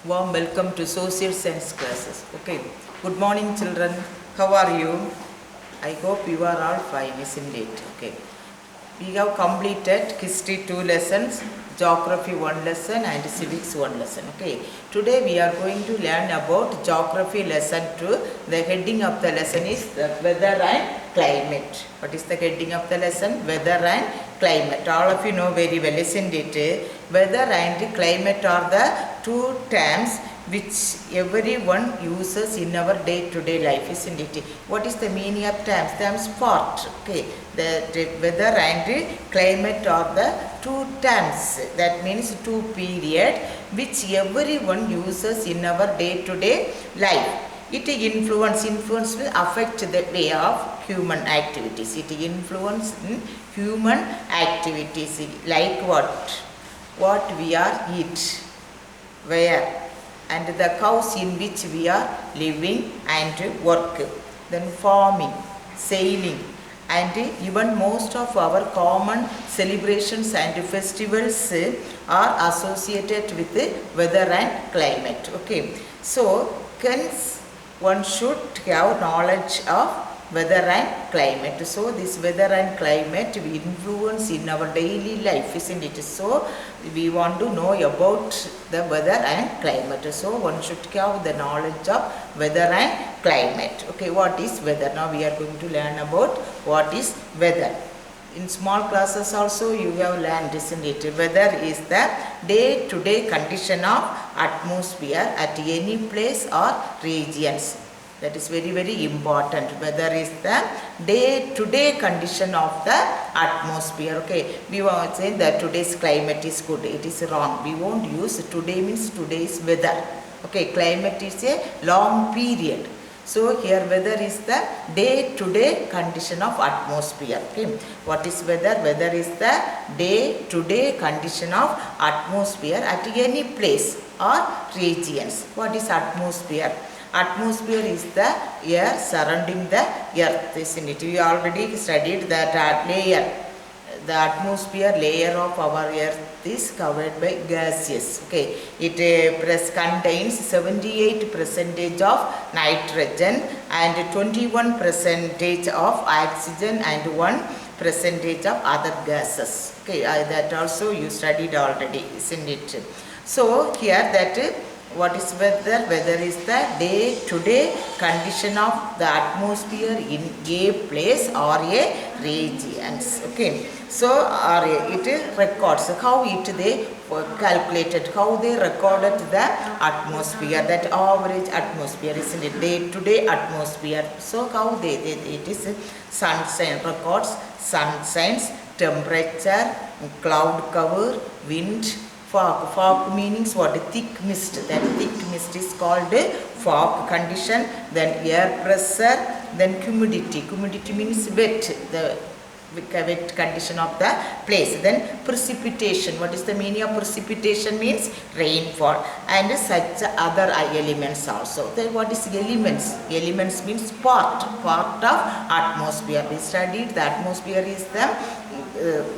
Warm welcome to social science classes. Okay, good morning, children. How are you? I hope you are all fine, isn't it? Okay, we have completed history 2 lessons, geography 1 lesson, and civics 1 lesson. Okay, today we are going to learn about geography lesson 2. The heading of the lesson is the weather and climate. What is the heading of the lesson? Weather and climate. All of you know very well, isn't it? Weather and climate are the two terms which everyone uses in our day-to-day life, isn't it? What is the meaning of terms? Terms part. Okay, the weather and climate are the two terms. That means two period which everyone uses in our day-to-day life. It influence will affect the way of human activities. It influence human activities like what we are eat, where, and the house in which we are living and work. Then farming, sailing, and even most of our common celebrations and festivals are associated with weather and climate. Okay, so hence one should have knowledge of weather and climate. So this weather and climate we influence in our daily life, isn't it? So we want to know about the weather and climate. So one should have the knowledge of weather and climate. Okay, what is weather? Now we are going to learn about what is weather. In small classes also you have learned, isn't it? Weather is the day-to-day condition of atmosphere at any place or regions. That is very, very important. Weather is the day-to-day condition of the atmosphere. Okay, we won't say that today's climate is good. It is wrong. We won't use today means today's weather. Okay, climate is a long period. So here weather is the day-to-day condition of atmosphere. Okay, what is weather? Weather is the day-to-day condition of atmosphere at any place or regions. What is atmosphere? Atmosphere is the air surrounding the earth, isn't it? We already studied that layer. The atmosphere layer of our earth is covered by gases. Okay, it contains 78% of nitrogen and 21% of oxygen and 1% of other gases. Okay, that also you studied already, isn't it? So here that what is weather? Weather is the day-to-day condition of the atmosphere in a place or a regions. Okay, so it records how it they calculated, how they recorded the atmosphere, that average atmosphere, isn't it? Day-to-day atmosphere. So how it is sunshine records, sunshine's temperature, cloud cover, wind, fog. Fog means what? Thick mist. That thick mist is called fog condition. Then air pressure. Then humidity. Humidity means wet. The wet condition of the place. Then precipitation. What is the meaning of precipitation? Means rainfall. And such other elements also. Then what is elements? Elements means part of atmosphere. We studied the atmosphere is the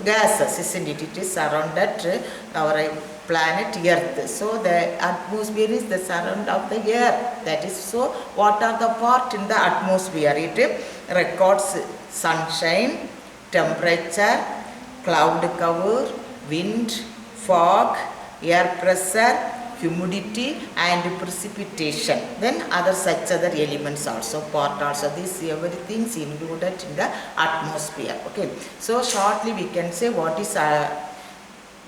gases, isn't it? It is surrounded our planet Earth. So the atmosphere is the surround of the Earth. That is, so what are the part in the atmosphere? It records sunshine, temperature, cloud cover, wind, fog, air pressure, humidity and precipitation. Then such other elements also, part also. This everything is included in the atmosphere. Okay, so shortly we can say what is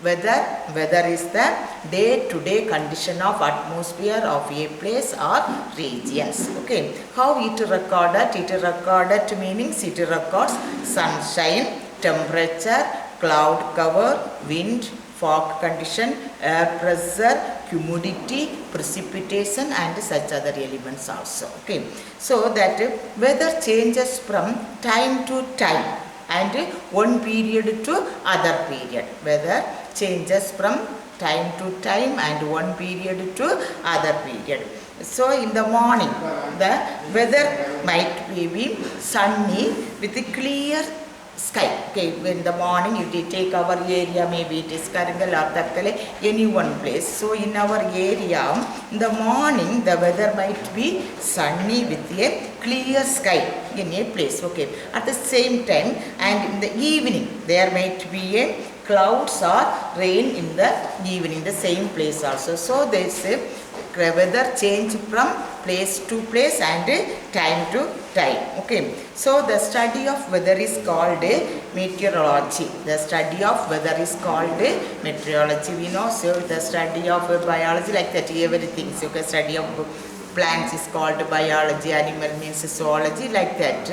weather. Weather is the day-to-day condition of atmosphere of a place or regions. Okay, how it recorded? It recorded meanings it records sunshine, temperature, cloud cover, wind, fog condition, air pressure, humidity, precipitation and such other elements also. Okay, so that weather changes from time to time and one period to other period. Weather changes from time to time and one period to other period. So in the morning the weather might be sunny with clear sky. Okay, in the morning you take our area, maybe it is Karangal or Takkale, any one place. So in our area, in the morning the weather might be sunny with a clear sky in a place. Okay, at the same time, and in the evening there might be a clouds or rain in the evening, the same place also. So there is a weather change from place to place and time to time. Okay, so the study of weather is called meteorology. The study of weather is called meteorology. We know, so the study of biology, like that, everything. So the study of plants is called biology, animal means zoology, like that.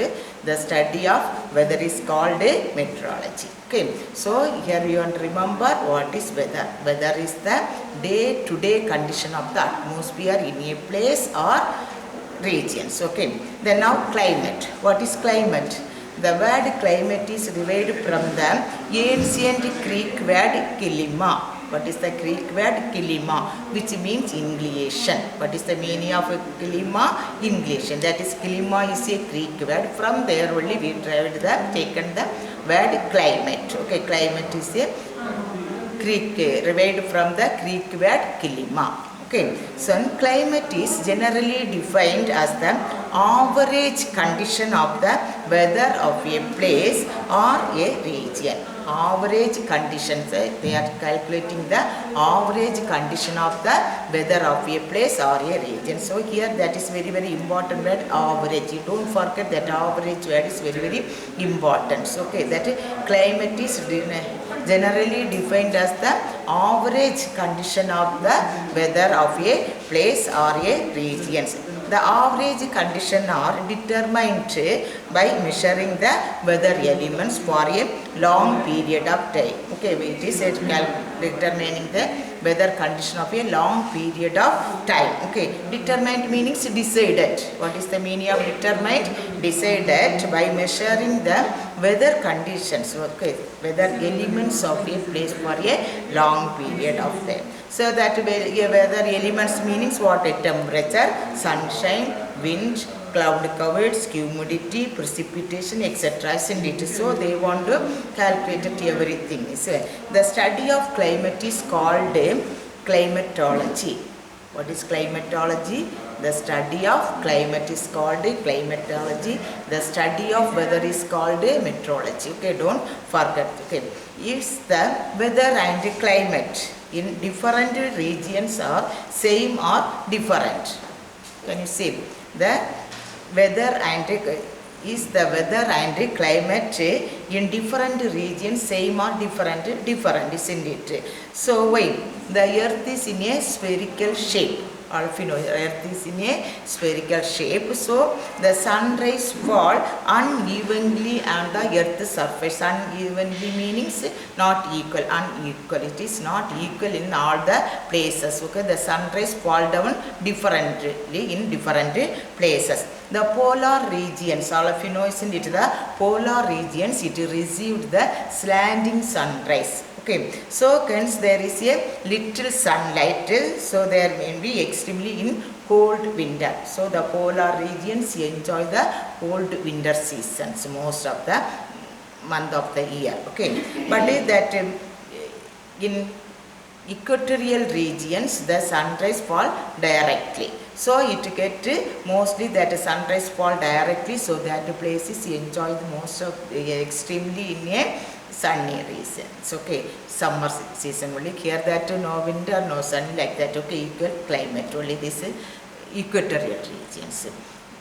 The study of weather is called meteorology. Okay, so here you want to remember what is weather. Weather is the day-to-day condition of the atmosphere in a place or regions. Okay, then now climate. What is climate? The word climate is derived from the ancient Greek word kilima. What is the Greek word? Kilima, which means inclination. What is the meaning of kilima? Inclination. That is, kilima is a Greek word. From there only we taken the word climate. Okay, climate is a Greek, derived from the Greek word kilima. Okay, so climate is generally defined as the average condition of the weather of a place or a region. Average conditions, they are calculating the average condition of the weather of a place or a region. So here that is very, very important word, average. You don't forget that average word is very, very important. So, okay, that climate is generally defined as the average condition of the weather of a place or a region. The average condition are determined by measuring the weather elements for a long period of time. Okay, it is determining the weather condition of a long period of time. Okay, determined means decided. What is the meaning of determined? Decided by measuring the weather conditions. Okay, weather elements of a place for a long period of time. So that weather elements means what? Temperature, sunshine, wind, cloud covered, humidity, precipitation, etc. Isn't it? So they want to calculate everything. So the study of climate is called climatology. What is climatology? The study of climate is called climatology. The study of weather is called meteorology. Okay, don't forget. Okay, it's the weather and climate in different regions are same or different. Can you see the weather and is the weather and climate in different regions same or different, isn't it? So wait, the earth is in a spherical shape. All of you know earth is in a spherical shape. So the sun rays fall unevenly on the earth's surface. Unevenly means not equal, unequal. It is not equal in all the places. Okay, the sun rays fall down differently in different places. The polar regions, all of you know, isn't it? The polar regions, it received the slanting sun rays. Okay, so hence there is a little sunlight, so there may be extremely in cold winter. So the polar regions enjoy the cold winter seasons most of the month of the year. Okay, but that in equatorial regions the sunrise fall directly. So it get mostly that sunrise fall directly, so that places enjoy the most of extremely in a sunny regions. Okay, summer season only. Here that no winter, no sun, like that. Okay, equal climate only this equatorial regions.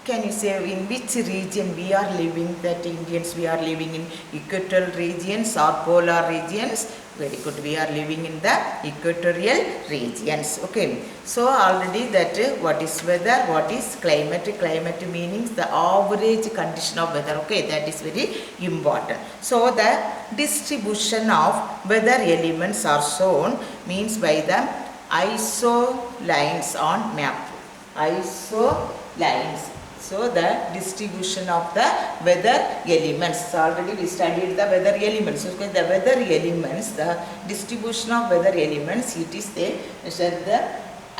Can you say in which region we are living? That Indians, we are living in equatorial regions or polar regions? Very good, we are living in the equatorial regions. Okay, so already that what is weather, what is climate? Climate means the average condition of weather. Okay, that is very important. So the distribution of weather elements are shown means by the iso lines on map. Iso lines. So the distribution of the weather elements. Already we studied the weather elements. Okay, the weather elements, the distribution of weather elements, it is the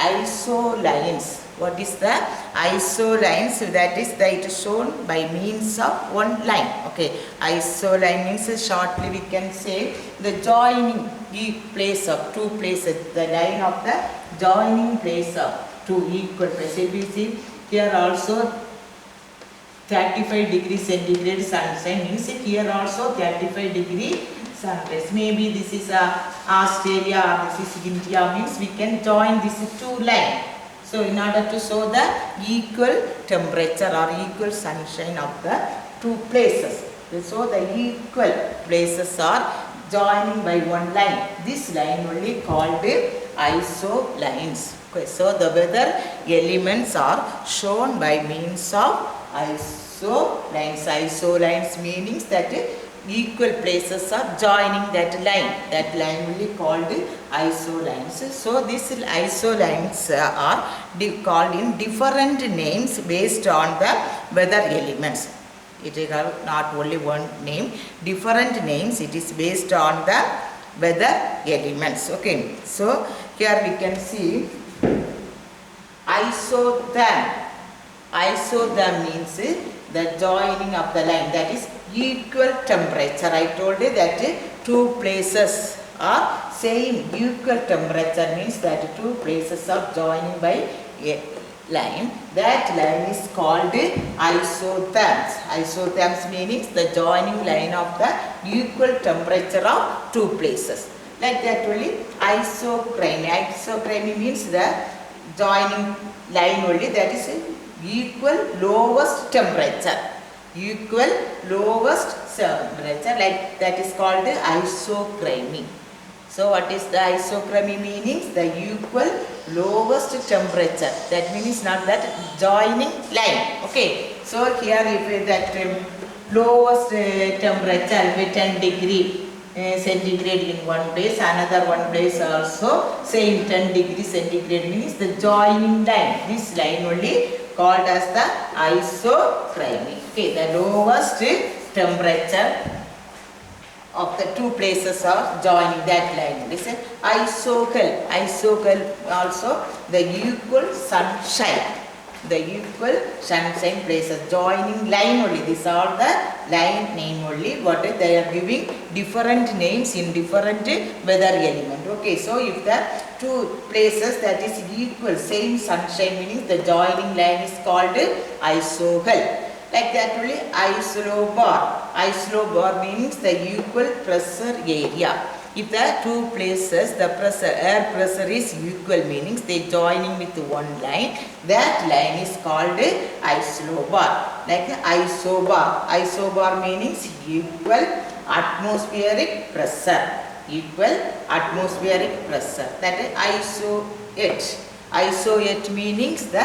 isolines. What is the isolines? That is that it is shown by means of one line. Okay, isoline means shortly we can say the joining place of two places, the line of the joining place of two equal places. We see here also 35 degrees centigrade sunshine means here also 35 degree sunrise. Maybe this is Australia or this is India, means we can join these two lines. So in order to show the equal temperature or equal sunshine of the two places. So the equal places are joining by one line. This line only called isolines. Okay, so the weather elements are shown by means of isolines. Isolines means that equal places are joining that line. That line will be called isolines. So these isolines are called in different names based on the weather elements. It is not only one name, different names. It is based on the weather elements. Okay, so here we can see isotherm. Isotherm means the joining of the line, that is equal temperature. I told you that two places are same equal temperature, means that two places are joining by a line. That line is called isotherms. Isotherms means the joining line of the equal temperature of two places. Like that only isochrony. Isochrony means the joining line only, that is equal lowest temperature. Equal lowest temperature, like that is called isochrony. So what is the isochrony meanings? The equal lowest temperature. That means not that joining line. Okay. So here if that lowest temperature with 10 degree centigrade in one place, another one place also same 10 degree centigrade, means the joining line. This line only called as the isochrony. Okay, the lowest temperature of the two places are joining, that line. Listen, isochel. Isochel also the equal sunshine. The equal sunshine places, joining line only. These are the line name only. What they are giving different names in different weather element. Okay, so if the two places that is equal, same sunshine, meaning the joining line is called isochel. Like that only isobar. Isobar means the equal pressure area. If the two places the pressure, air pressure is equal, meanings they joining with one line, that line is called isobar. Like isobar. Isobar means equal atmospheric pressure. Equal atmospheric pressure. That is isoet. Isoet meanings the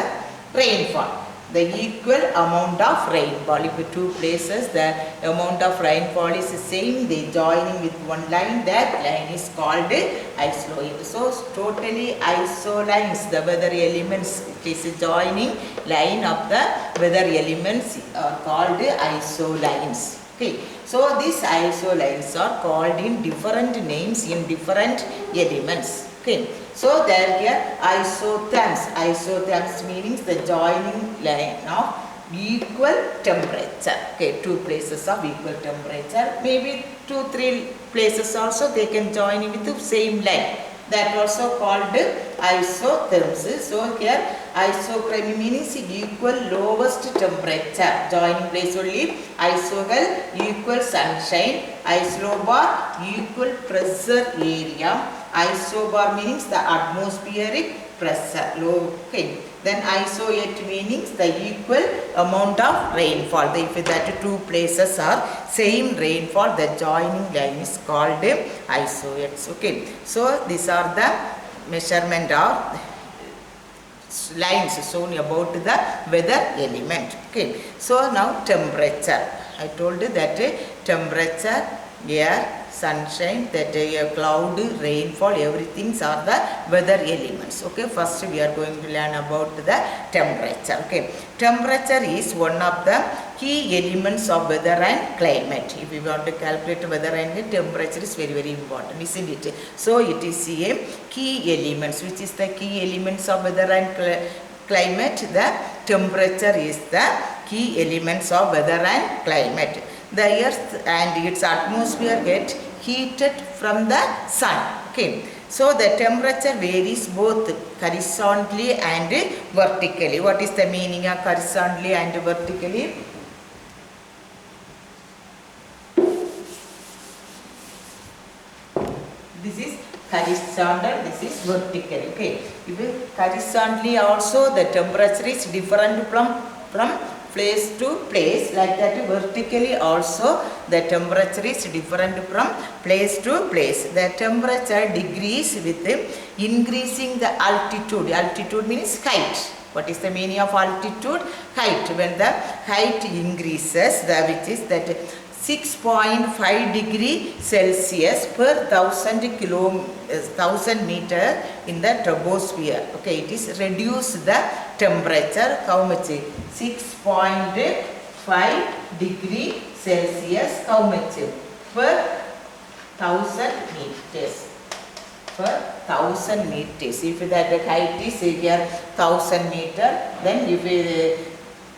rainfall. The equal amount of rainfall. If two places the amount of rainfall is the same, they joining with one line, that line is called isoet. So totally isolines, the weather elements, it is joining line of the weather elements are called isolines. Okay, so these isolines are called in different names in different elements. Okay, so there here isotherms. Isotherms means the joining line of equal temperature. Okay, two places of equal temperature. Maybe 2-3 places also they can join in with the same line. That also called isotherms. So here isochrony means equal lowest temperature. Joining place only isochel equal sunshine. Isobar equal pressure area. Isobar means the atmospheric pressure. Okay. Then isoet means the equal amount of rainfall. If that two places are same rainfall, the joining line is called isoets. Okay. So these are the measurement of lines shown about the weather element. Okay. So now temperature. I told you that temperature, air, sunshine, that cloud, rainfall, everything are the weather elements. Okay, first we are going to learn about the temperature. Okay, temperature is one of the key elements of weather and climate. If we want to calculate weather and temperature is very, very important, isn't it? So it is a key elements. Which is the key elements of weather and climate? The temperature is the key elements of weather and climate. The earth and its atmosphere get heated from the sun. Okay, so the temperature varies both horizontally and vertically. What is the meaning of horizontally and vertically? This is horizontal, this is vertical. Okay, if horizontally also the temperature is different from place to place, like that vertically also the temperature is different from place to place. The temperature decreases with increasing the altitude. Altitude means height. What is the meaning of altitude? Height. When the height increases, which is that 6.5 degree Celsius per 1000 meter in the troposphere. Okay, it is reduced the temperature. How much? 6.5 degree Celsius. How much? Per 1000 meters. Per 1000 meters. If that height is here 1000 meter, then if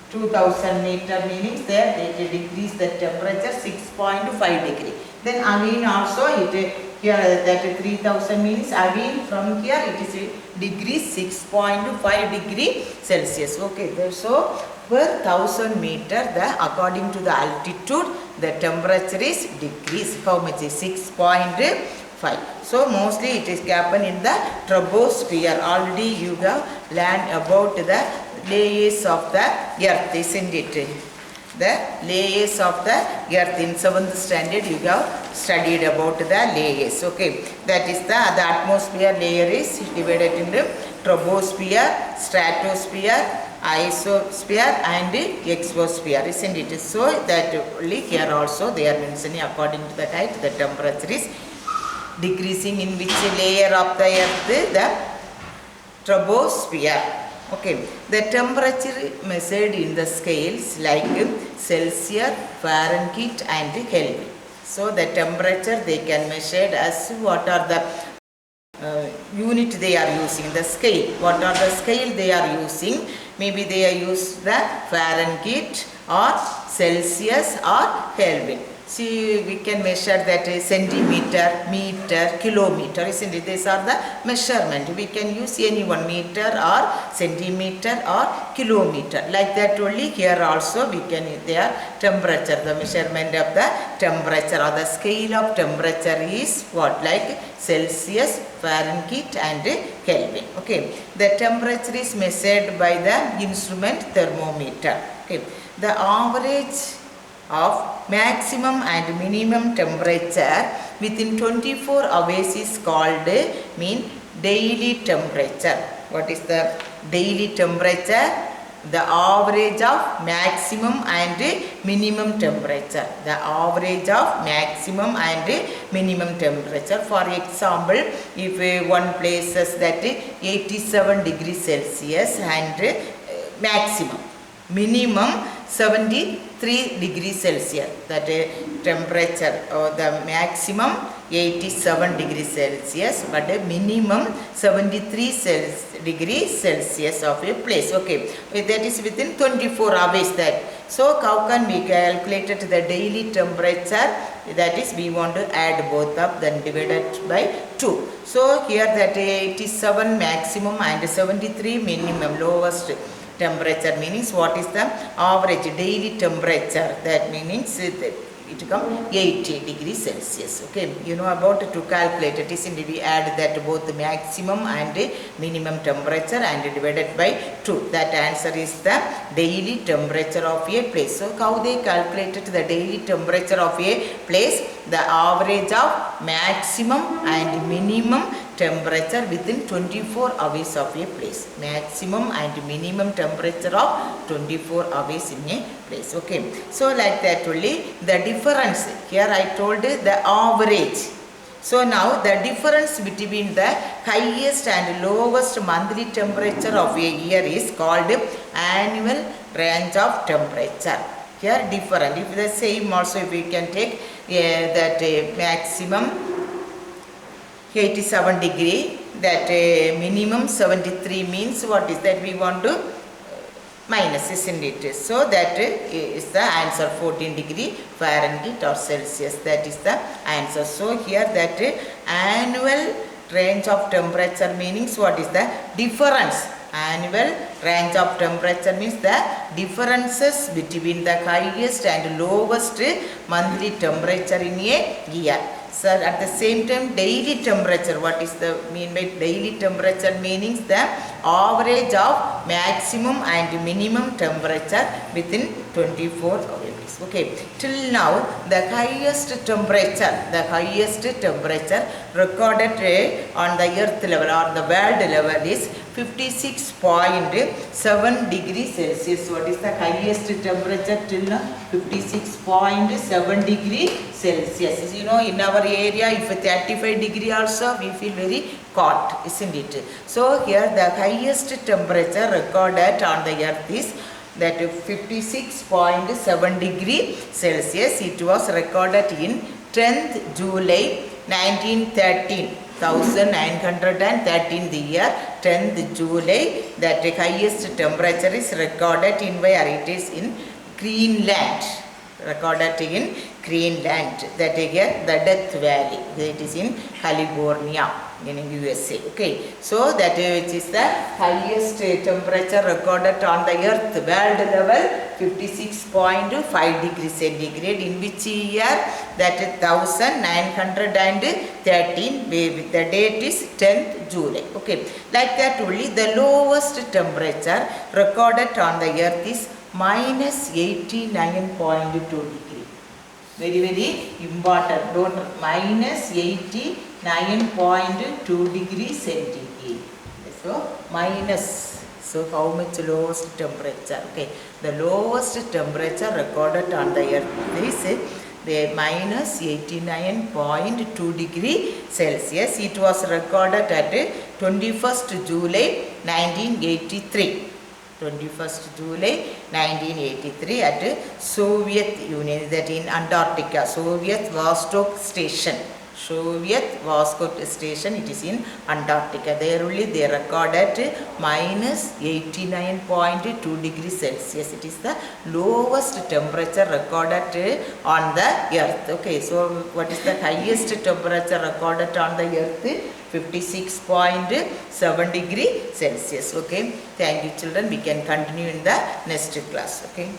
2000 meter means there it decrease the temperature 6.5 degree. Then again also it here that 3000 means again from here it is decrease 6.5 degree Celsius. Okay, so per 1000 meter according to the altitude the temperature is decreased. How much is 6.5? So mostly it is happen in the troposphere. Already you have learned about the layers of the earth, isn't it? The layers of the earth in 7th standard you have studied about the layers. Okay, that is the atmosphere layer is divided into troposphere, stratosphere, ionosphere and exosphere, isn't it? So that only here also they are mentioning according to the height the temperature is decreasing in which layer of the earth? The troposphere. Okay, the temperature measured in the scales like Celsius, Fahrenheit and Kelvin. So the temperature they can measure as what are the unit they are using, the scale. What are the scale they are using? Maybe they are use the Fahrenheit or Celsius or Kelvin. See, we can measure that centimeter, meter, kilometer, isn't it? These are the measurement. We can use any one, meter or centimeter or kilometer. Like that only here also we can their temperature, the measurement of the temperature or the scale of temperature is what? Like Celsius, Fahrenheit and Kelvin. Okay, the temperature is measured by the instrument thermometer. Okay, the average of maximum and minimum temperature within 24 hours is called daily temperature. What is the daily temperature? The average of maximum and minimum temperature. The average of maximum and minimum temperature. For example, if one places that 87 degrees Celsius and maximum, minimum 73 degrees Celsius, that temperature or the maximum 87 degrees Celsius but a minimum 73 degrees Celsius of a place. Okay, that is within 24 hours that. So how can we calculate the daily temperature? That is we want to add both up, then divided by 2. So here that 87 maximum and 73 minimum, lowest temperature means what is the average daily temperature? That means it becomes 80 degrees Celsius. Okay, you know about to calculate it is we add that both the maximum and minimum temperature and divided by 2. That answer is the daily temperature of a place. So how they calculated the daily temperature of a place? The average of maximum and minimum temperature within 24 hours of a place. Maximum and minimum temperature of 24 hours in a place. Okay. So like that only the difference. Here I told the average. So now the difference between the highest and lowest monthly temperature of a year is called annual range of temperature. Here different. If the same also, if we can take that maximum 87 degree, that minimum 73 means what is that we want to minus, isn't it? So that is the answer, 14 degree Fahrenheit or Celsius. That is the answer. So here that annual range of temperature means what is the difference. Annual range of temperature means the differences between the highest and lowest monthly temperature in a year. So at the same time daily temperature, what is the mean by daily temperature meanings? The average of maximum and minimum temperature within 24 hours. Okay, till now the highest temperature recorded on the earth level or the world level is 56.7 degrees Celsius. What is the highest temperature till now? 56.7 degree Celsius. You know, in our area, if 35 degree also, we feel very hot, isn't it? So here the highest temperature recorded on the earth is that 56.7 degree Celsius. It was recorded in 10th July 1913. 1913 the year 10th July, that the highest temperature is recorded in where? It is in Greenland. Recorded in Greenland. That here the Death Valley. It is in California in USA. Okay. So that which is the highest temperature recorded on the earth world level, 56.5 degrees centigrade. In which year? That 1913. The date is 10th July. Okay. Like that only the lowest temperature recorded on the earth is minus 89.2 degree. Very, very important. Don't minus 89.2 degree centigrade. So minus. So how much lowest temperature? Okay. The lowest temperature recorded on the earth is the minus 89.2 degree Celsius. It was recorded at 21st July 1983. 21st July 1983 at Soviet Union, that in Antarctica, Soviet Vostok Station. Soviet Vostok Station, it is in Antarctica. There only they recorded minus 89.2 degrees Celsius. It is the lowest temperature recorded on the earth. Okay, so what is the highest temperature recorded on the earth? 56.7 degree Celsius. Okay, thank you children. We can continue in the next class. Okay.